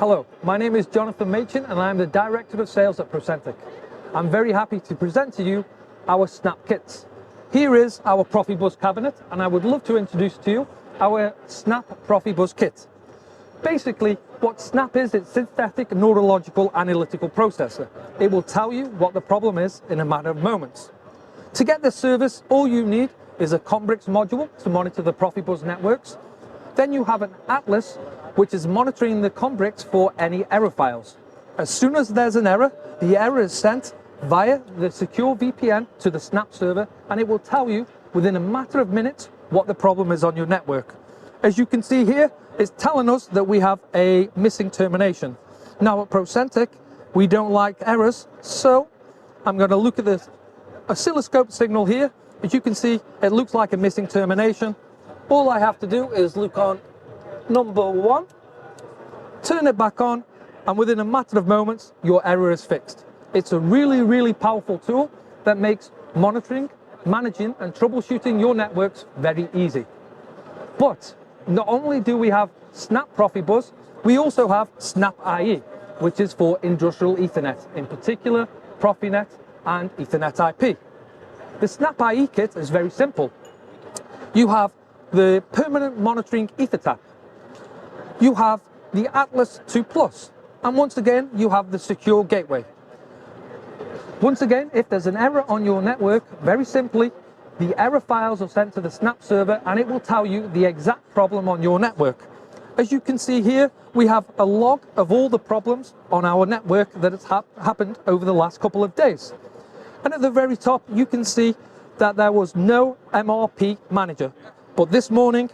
Hello, my name is Jonathan Machin and I'm the Director of Sales at ProFIBUS. I'm very happy to present to you our Snap kits. Here is our PROFIBUS cabinet and I would love to introduce to you our Snap PROFIBUS kit. Basically, what Snap is, it's synthetic neurological analytical processor. It will tell you what the problem is in a matter of moments. To get this service, all you need is a Combrix module to monitor the PROFIBUS networks. Then you have an Atlas, which is monitoring the Combrix for any error files. As soon as there's an error, the error is sent via the secure VPN to the Snap server, and it will tell you within a matter of minutes what the problem is on your network. As you can see here, it's telling us that we have a missing termination. Now at ProFIBUS, we don't like errors, so I'm going to look at this oscilloscope signal here. As you can see, it looks like a missing termination. All I have to do is look on number 1, turn it back on, and within a matter of moments, your error is fixed. It's a really powerful tool that makes monitoring, managing, and troubleshooting your networks very easy. But not only do we have Snap PROFIBUS, we also have Snap IE, which is for industrial Ethernet, in particular PROFINET and Ethernet IP. The Snap IE kit is very simple. You have the permanent monitoring EtherTap. You have the Atlas 2 Plus, and once again you have the secure gateway. Once again, if there's an error on your network, very simply the error files are sent to the Snap server and it will tell you the exact problem on your network. As you can see here, we have a log of all the problems on our network that has happened over the last couple of days. And at the very top you can see that there was no MRP manager. But this morning,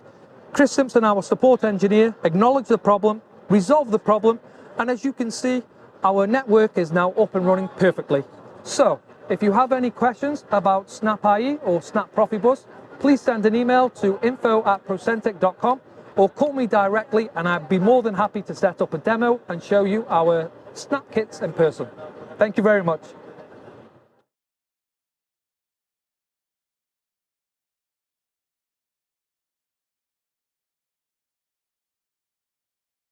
Chris Simpson, our support engineer, acknowledged the problem, resolved the problem, and as you can see, our network is now up and running perfectly. So, if you have any questions about Snap IE or Snap PROFIBUS, please send an email to info@procentec.com or call me directly and I'd be more than happy to set up a demo and show you our Snap kits in person. Thank you very much.